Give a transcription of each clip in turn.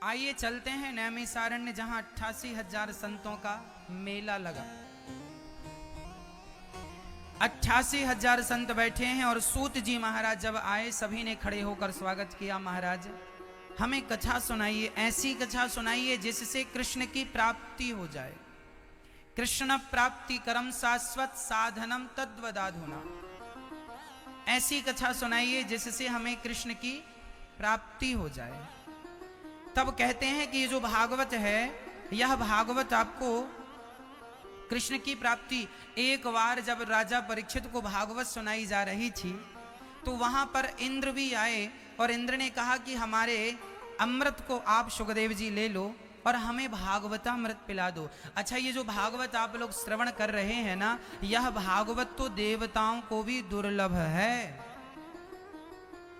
आइए चलते हैं नैमिषारण्य, जहां 88,000 संतों का मेला लगा। 88,000 संत बैठे हैं और सूत जी महाराज जब आए सभी ने खड़े होकर स्वागत किया। महाराज हमें कथा सुनाइए, ऐसी कथा सुनाइए जिससे कृष्ण की प्राप्ति हो जाए। कृष्ण प्राप्ति करम शाश्वत साधनम तद्वदाधुना। ऐसी कथा सुनाइए जिससे हमें कृष्ण की प्राप्ति हो जाए। तब कहते हैं कि ये जो भागवत है, यह भागवत आपको कृष्ण की प्राप्ति। एक बार जब राजा परीक्षित को भागवत सुनाई जा रही थी तो वहां पर इंद्र भी आए और इंद्र ने कहा कि हमारे अमृत को आप सुखदेव जी ले लो और हमें भागवतामृत पिला दो। अच्छा, ये जो भागवत आप लोग श्रवण कर रहे हैं ना, यह भागवत तो देवताओं को भी दुर्लभ है।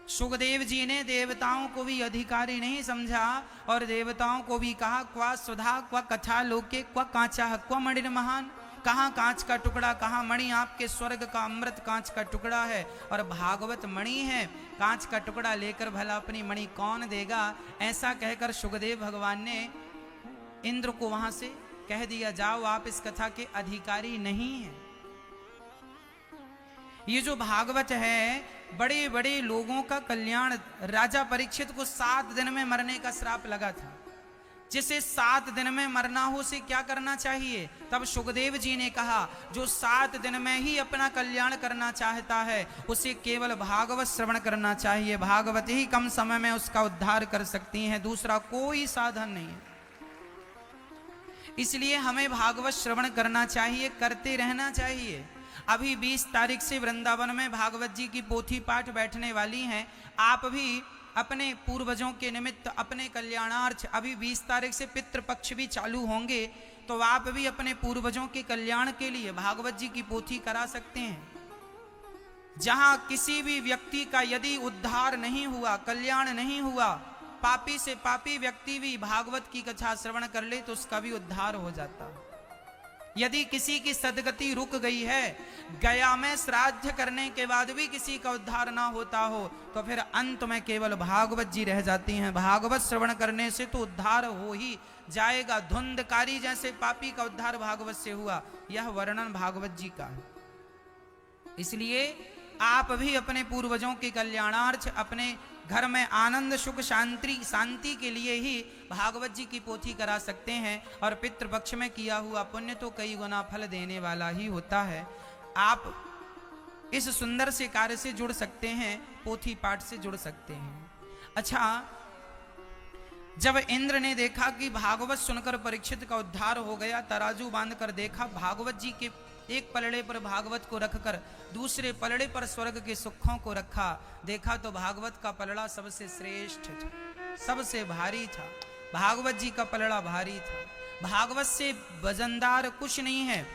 सुखदेव जी ने देवताओं को भी अधिकारी नहीं समझा और देवताओं को भी कहा क्वा सुधा क्वा कथा लोके क्वा कांचा क्वा मणिर महान। कहाँ कांच का टुकड़ा, कहाँ मणि। आपके स्वर्ग का अमृत कांच का टुकड़ा है और भागवत मणि है। कांच का टुकड़ा लेकर भला अपनी मणि कौन देगा। ऐसा कहकर सुखदेव भगवान ने इंद्र को वहां से कह दिया, जाओ आप इस कथा के अधिकारी नहीं हैं। ये जो भागवत है बड़े बड़े लोगों का कल्याण। राजा परीक्षित को 7 दिन में मरने का श्राप लगा था। जिसे 7 दिन में मरना हो उसे क्या करना चाहिए। तब सुखदेव जी ने कहा, जो 7 दिन में ही अपना कल्याण करना चाहता है उसे केवल भागवत श्रवण करना चाहिए। भागवत ही कम समय में उसका उद्धार कर सकती हैं, दूसरा कोई साधन नहीं है। इसलिए हमें भागवत श्रवण करना चाहिए, करते रहना चाहिए। अभी 20 तारीख से वृंदावन में भागवत जी की पोथी पाठ बैठने वाली हैं। आप भी अपने पूर्वजों के निमित्त, अपने कल्याणार्थ, अभी 20 तारीख से पितृपक्ष भी चालू होंगे, तो आप भी अपने पूर्वजों के कल्याण के लिए भागवत जी की पोथी करा सकते हैं। जहां किसी भी व्यक्ति का यदि उद्धार नहीं हुआ, कल्याण नहीं हुआ, पापी से पापी व्यक्ति भी भागवत की कथा श्रवण कर ले तो उसका भी उद्धार हो जाता है। यदि किसी की सदगति रुक गई है, गया में श्राद्ध करने के बाद भी किसी का उद्धार ना होता हो, तो फिर अंत में केवल भागवत जी रह जाती हैं। भागवत श्रवण करने से तो उद्धार हो ही जाएगा। धुंधकारी जैसे पापी का उद्धार भागवत से हुआ, यह वर्णन भागवत जी का है। इसलिए आप भी अपने पूर्वजों के कल्याणार्थ, अपने घर में आनंद सुख शांति के लिए ही भागवत जी की पोथी करा सकते हैं। और पितृपक्ष में किया हुआ पुण्य तो कई गुना फल देने वाला ही होता है। आप इस सुंदर से कार्य से जुड़ सकते हैं, पोथी पाठ से जुड़ सकते हैं। अच्छा, जब इंद्र ने देखा कि भागवत सुनकर परीक्षित का उद्धार हो गया, तराजू बांधकर देखा, भागवत जी के एक पलड़े पर भागवत को रखकर दूसरे पलड़े पर स्वर्ग के सुखों को रखा। देखा तो भागवत का पलड़ा सबसे श्रेष्ठ था, सबसे भारी था। भागवत जी का पलड़ा भारी था। भागवत से वजनदार कुछ नहीं है।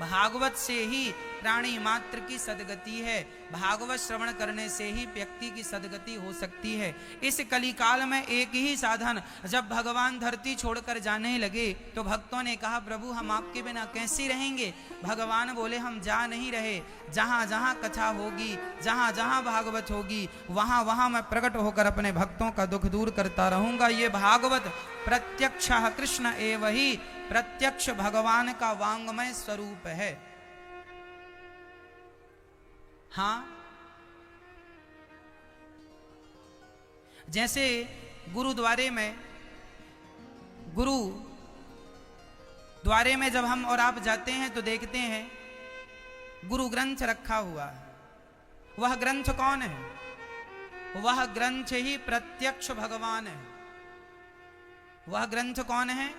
भागवत से ही प्राणी मात्र की सदगति है। भागवत श्रवण करने से ही व्यक्ति की सदगति हो सकती है। इस कलिकाल में एक ही साधन, जब भगवान धरती छोड़कर जाने लगे तो भक्तों ने कहा, प्रभु हम आपके बिना कैसे रहेंगे। भगवान बोले, हम जा नहीं रहे। जहाँ जहाँ कथा होगी, जहाँ जहाँ भागवत होगी, वहाँ वहाँ मैं प्रकट होकर अपने भक्तों का दुख दूर करता रहूंगा। ये भागवत प्रत्यक्ष कृष्ण एव ही, प्रत्यक्ष भगवान का वांगमय स्वरूप है। हाँ, जैसे गुरुद्वारे में जब हम और आप जाते हैं तो देखते हैं गुरु ग्रंथ रखा हुआ है। वह ग्रंथ कौन है? वह ग्रंथ ही प्रत्यक्ष भगवान है। वह ग्रंथ कौन है?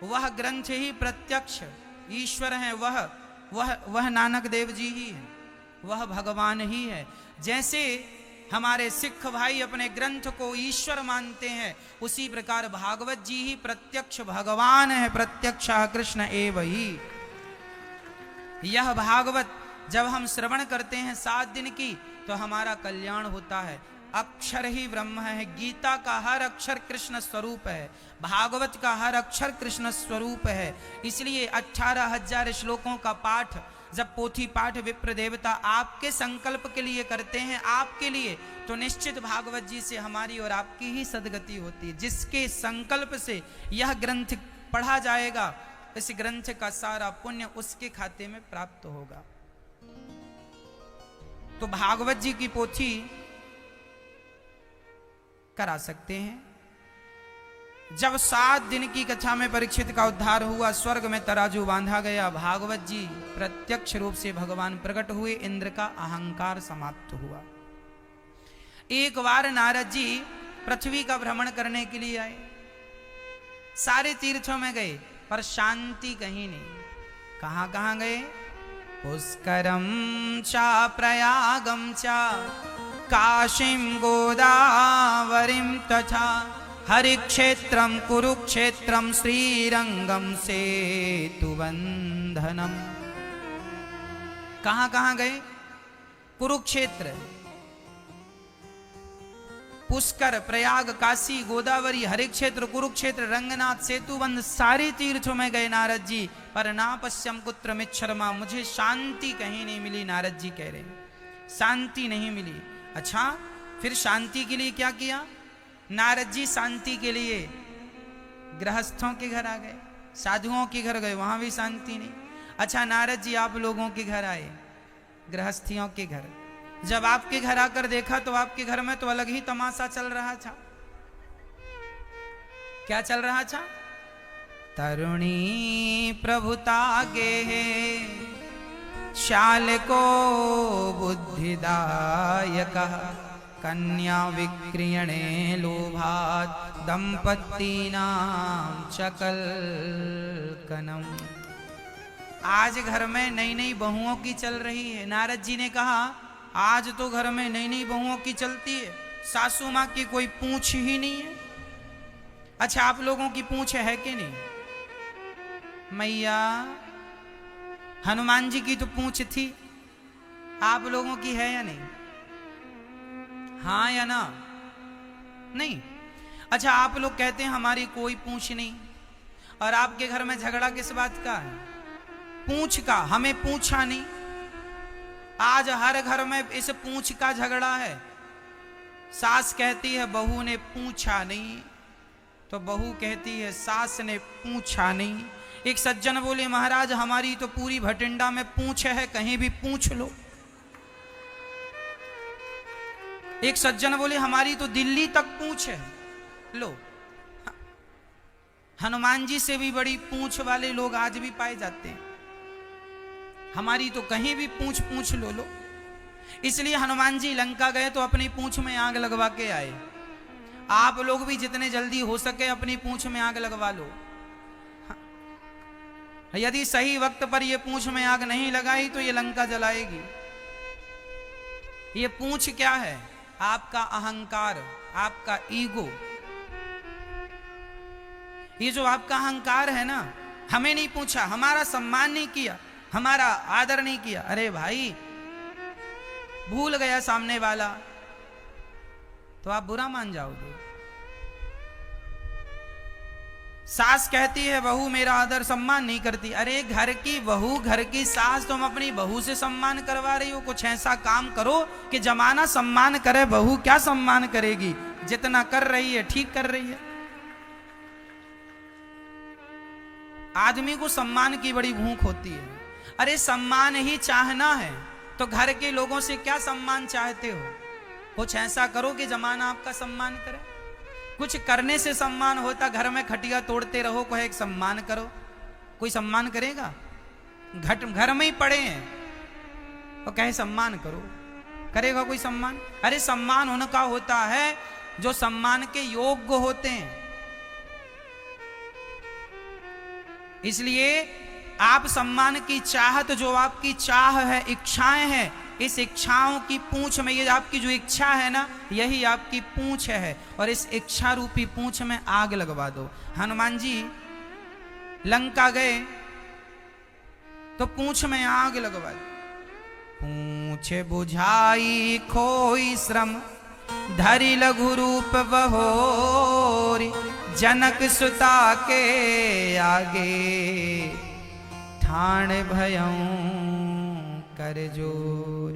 वह ग्रंथ ही प्रत्यक्ष ईश्वर है। वह नानक देव जी ही है, वह भगवान ही है। जैसे हमारे सिख भाई अपने ग्रंथ को ईश्वर मानते हैं, उसी प्रकार भागवत जी ही प्रत्यक्ष भगवान है, प्रत्यक्ष कृष्ण एव ही। यह भागवत जब हम श्रवण करते हैं 7 दिन की, तो हमारा कल्याण होता है। अक्षर ही ब्रह्म है। गीता का हर अक्षर कृष्ण स्वरूप है। भागवत का हर अक्षर कृष्ण स्वरूप है। इसलिए 18,000 श्लोकों का पाठ जब पोथी पाठ विप्र देवता आपके संकल्प के लिए करते हैं, आपके लिए, तो निश्चित भागवत जी से हमारी और आपकी ही सदगति होती है। जिसके संकल्प से यह ग्रंथ पढ़ा जाएगा, इस ग्रंथ का सारा पुण्य उसके खाते में प्राप्त होगा। तो भागवत जी की पोथी करा सकते हैं। जब 7 दिन की कक्षा में परीक्षित का उद्धार हुआ, स्वर्ग में तराजू बांधा गया, भागवत जी प्रत्यक्ष रूप से भगवान प्रकट हुए, इंद्र का अहंकार समाप्त हुआ। एक बार नारद जी पृथ्वी का भ्रमण करने के लिए आए, सारे तीर्थों में गए पर शांति कहीं नहीं। कहां कहां गए? पुष्करम चा प्रयागम चा काशीं गोदावरीं तथा हरिक्षेत्रम कुरुक्षेत्रम श्रीरंगम सेतुबंधनम। कहां कहां गए? कुरुक्षेत्र, पुष्कर, प्रयाग, काशी, गोदावरी, हरिक्षेत्र, कुरुक्षेत्र, रंगनाथ, सेतुबंध, सारे तीर्थों में गए नारद जी, पर ना पश्यम कुत्र मिच्छरमा, मुझे शांति कहीं नहीं मिली। नारद जी कह रहे हैं शांति नहीं मिली। अच्छा, फिर शांति के लिए क्या किया? नारद जी शांति के लिए गृहस्थों के घर आ गए, साधुओं के घर गए, वहां भी शांति नहीं। अच्छा, नारद जी आप लोगों के घर आए, गृहस्थियों के घर। जब आपके घर आकर देखा तो आपके घर में तो अलग ही तमाशा चल रहा था। क्या चल रहा था? तरुणी प्रभुता गे शाल को बुद्धिदायक कन्या विक्रियणे लोभात दंपत्तीनां चकलकनम। आज घर में नई नई बहुओं की चल रही है। नारद जी ने कहा आज तो घर में नई नई बहुओं की चलती है, सासू माँ की कोई पूंछ ही नहीं है। अच्छा, आप लोगों की पूंछ है कि नहीं? मैया हनुमान जी की तो पूंछ थी, आप लोगों की है या नहीं? हाँ या ना? नहीं। अच्छा, आप लोग कहते हैं हमारी कोई पूंछ नहीं, और आपके घर में झगड़ा किस बात का है? पूंछ का। हमें पूछा नहीं। आज हर घर में इस पूंछ का झगड़ा है। सास कहती है बहू ने पूछा नहीं, तो बहू कहती है सास ने पूछा नहीं। एक सज्जन बोले महाराज हमारी तो पूरी भटिंडा में पूंछ है, कहीं भी पूछ लो। एक सज्जन बोले हमारी तो दिल्ली तक पूंछ है, लो। हनुमान जी से भी बड़ी पूंछ वाले लोग आज भी पाए जाते हैं। हमारी तो कहीं भी पूंछ लो। इसलिए हनुमान जी लंका गए तो अपनी पूंछ में आग लगवा के आए। आप लोग भी जितने जल्दी हो सके अपनी पूंछ में आग लगवा लो। यदि सही वक्त पर ये पूंछ में आग नहीं लगाई तो ये लंका जलाएगी। ये पूंछ क्या है? आपका अहंकार, आपका ईगो। ये जो आपका अहंकार है ना, हमें नहीं पूछा, हमारा सम्मान नहीं किया, हमारा आदर नहीं किया। अरे भाई, भूल गया सामने वाला तो आप बुरा मान जाओगे। सास कहती है बहू मेरा आदर सम्मान नहीं करती। अरे घर की बहू, घर की सास, तुम अपनी बहू से सम्मान करवा रही हो। कुछ ऐसा काम करो कि जमाना सम्मान करे। बहू क्या सम्मान करेगी? जितना कर रही है ठीक कर रही है। आदमी को सम्मान की बड़ी भूख होती है। अरे सम्मान ही चाहना है तो घर के लोगों से क्या सम्मान चाहते हो? कुछ ऐसा करो कि जमाना आपका सम्मान करे। कुछ करने से सम्मान होता। घर में खटिया तोड़ते रहो, कोई एक सम्मान करो। कोई सम्मान करेगा? घर में ही पड़े हैं तो कहे सम्मान करो, करेगा कोई सम्मान? अरे सम्मान उनका होता है जो सम्मान के योग्य होते हैं। इसलिए आप सम्मान की चाहत, जो आपकी चाह है, इच्छाएं हैं, इस इच्छाओं की पूंछ में, ये आपकी जो इच्छा है ना, यही आपकी पूंछ है। और इस इच्छा रूपी पूंछ में आग लगवा दो। हनुमान जी लंका गए तो पूंछ में आग लगवा दी। पूंछ बुझाई खोई श्रम धरि लघु रूप बहोरी, जनक सुता के आगे ठाण भयऊं कर जोर।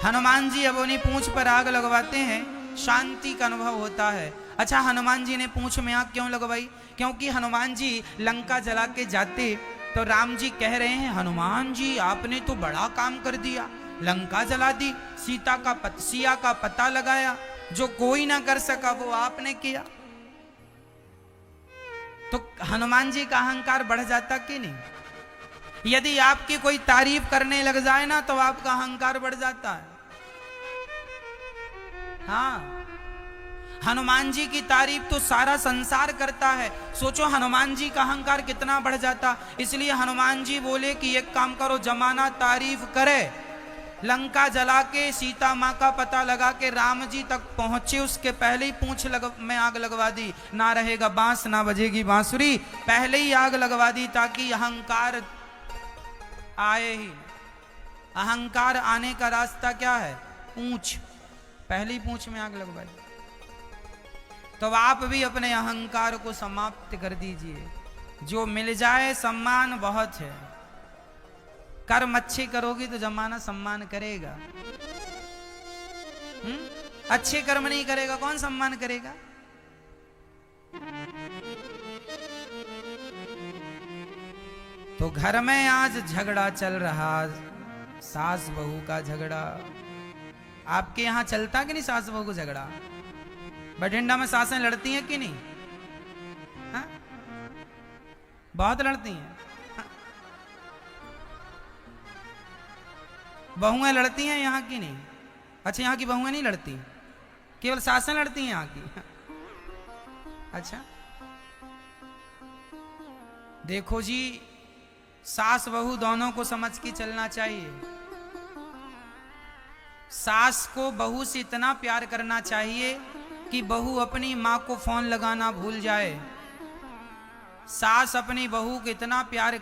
हनुमान जी अब उन्हीं पूंछ पर आग लगवाते हैं, शांति का अनुभव होता है। अच्छा, हनुमान जी ने पूंछ में आग क्यों लगवाई? क्योंकि हनुमान जी लंका जला के जाते तो राम जी कह रहे हैं, हनुमान जी आपने तो बड़ा काम कर दिया, लंका जला दी, सिया का पता लगाया, जो कोई ना कर सका वो आपने किया। तो हनुमान जी का अहंकार बढ़ जाता कि नहीं? यदि आपकी कोई तारीफ करने लग जाए ना तो आपका अहंकार बढ़ जाता है। हाँ, हनुमान जी की तारीफ तो सारा संसार करता है, सोचो हनुमान जी का अहंकार कितना बढ़ जाता। इसलिए हनुमान जी बोले कि एक काम करो, जमाना तारीफ करे। लंका जला के सीता माँ का पता लगा के राम जी तक पहुंचे, उसके पहले ही पूंछ में आग लगवा दी। ना रहेगा बांस ना बजेगी बांसुरी, पहले ही आग लगवा दी ताकि अहंकार आए ही। अहंकार आने का रास्ता क्या है? पूंछ, पहली पूंछ में आग लगवाई। तो आप भी अपने अहंकार को समाप्त कर दीजिए। जो मिल जाए सम्मान बहुत है, कर्म अच्छे करोगी तो जमाना सम्मान करेगा। अच्छे कर्म नहीं करेगा कौन सम्मान करेगा? तो घर में आज झगड़ा चल रहा, सास बहू का झगड़ा। आपके यहां चलता कि नहीं सास बहू को झगड़ा? बठिंडा में सासें लड़ती हैं कि नहीं? हा? बहुत लड़ती हैं। बहुएं लड़ती हैं यहाँ की नहीं? अच्छा, यहाँ की बहुएं नहीं लड़ती, केवल सासें लड़ती हैं यहाँ की। अच्छा, देखो जी, सास बहू दोनों को समझ के चलना चाहिए। सास को बहू से इतना प्यार करना चाहिए कि बहू अपनी माँ को फोन लगाना भूल जाए। सास अपनी बहू को इतना प्यार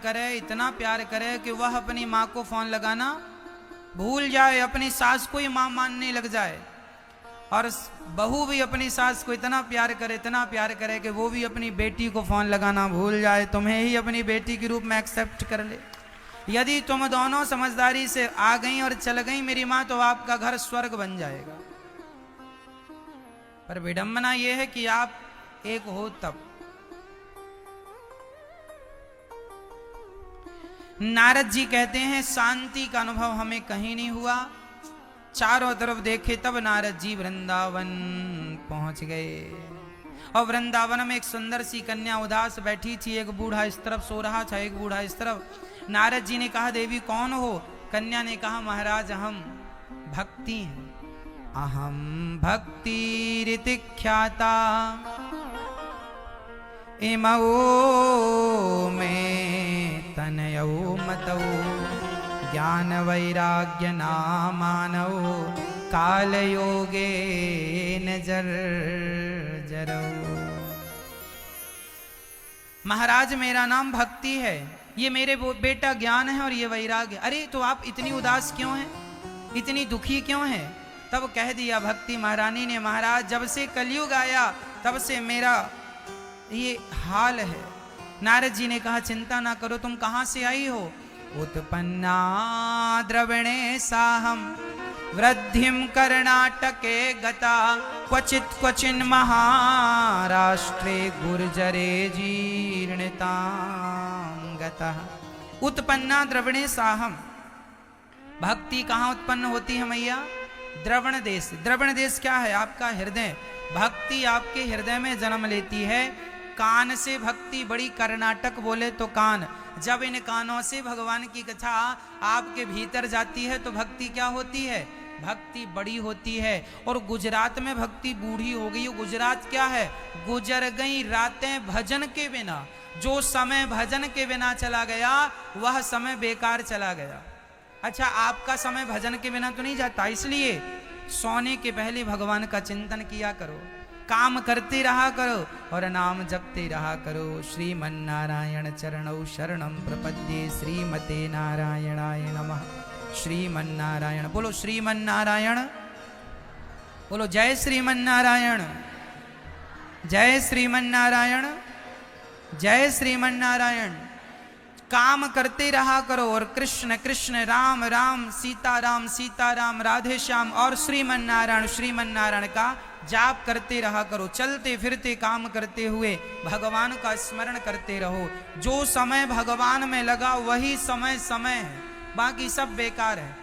करे कि वह अपनी माँ को फोन लगाना भूल जाए, अपनी सास को ही माँ मानने लग जाए। और बहू भी अपनी सास को इतना प्यार करे कि वो भी अपनी बेटी को फोन लगाना भूल जाए, तुम्हें ही अपनी बेटी के रूप में एक्सेप्ट कर ले। यदि तुम दोनों समझदारी से आ गई और चल गई मेरी माँ, तो आपका घर स्वर्ग बन जाएगा। पर विडंबना यह है कि आप एक हो तब। नारद जी कहते हैं, शांति का अनुभव हमें कहीं नहीं हुआ। चारों तरफ देखे तब नारद जी वृंदावन पहुंच गए। और वृंदावन में एक सुंदर सी कन्या उदास बैठी थी, एक बूढ़ा इस तरफ सो रहा था, एक बूढ़ा इस तरफ। नारद जी ने कहा, देवी कौन हो? कन्या ने कहा, महाराज हम भक्ति हैं। अहम भक्ति रीति ख्याता इमओ में तनयो मतौ ज्ञान वैराग्य नामानौ काल योगे नजर जरो। महाराज मेरा नाम भक्ति है, ये मेरे बेटा ज्ञान है और ये वैराग्य। अरे तो आप इतनी उदास क्यों हैं, इतनी दुखी क्यों हैं? तब कह दिया भक्ति महारानी ने, महाराज जब से कलयुग आया तब से मेरा ये हाल है। नारद जी ने कहा, चिंता ना करो, तुम कहां से आई हो? उत्पन्ना द्रविणे साहम वृद्धिम कर्णाटके गता क्वचित क्वचिन महाराष्ट्रे गुर्जरे जीर्णतां गतः। उत्पन्ना द्रविणे साहम। भक्ति कहाँ उत्पन्न होती है मैया? द्रवण देश। द्रवण देश क्या है? आपका हृदय। भक्ति आपके हृदय में जन्म लेती है। कान से भक्ति बड़ी, कर्नाटक बोले तो कान। जब इन कानों से भगवान की कथा आपके भीतर जाती है तो भक्ति क्या होती है? भक्ति बड़ी होती है। और गुजरात में भक्ति बूढ़ी हो गई। गुजरात क्या है? गुजर गई रातें भजन के बिना। जो समय भजन के बिना चला गया वह समय बेकार चला गया। अच्छा, आपका समय भजन के बिना तो नहीं जाता, इसलिए सोने के पहले भगवान का चिंतन किया करो, काम करते रहा करो और नाम जपते रहा करो। श्रीमन्नारायण चरणौ शरणं प्रपद्ये, श्रीमते नारायणाय नमः। श्रीमन्नारायण बोलो, श्रीमन्नारायण बोलो, जय श्रीमन्नारायण, जय श्रीमन्नारायण, जय श्रीमन्नारायण। काम करते रहा करो और कृष्ण कृष्ण राम राम सीता राम राधे श्याम और श्रीमन नारायण का जाप करते रहा करो। चलते फिरते काम करते हुए भगवान का स्मरण करते रहो। जो समय भगवान में लगा वही समय है, बाकी सब बेकार है।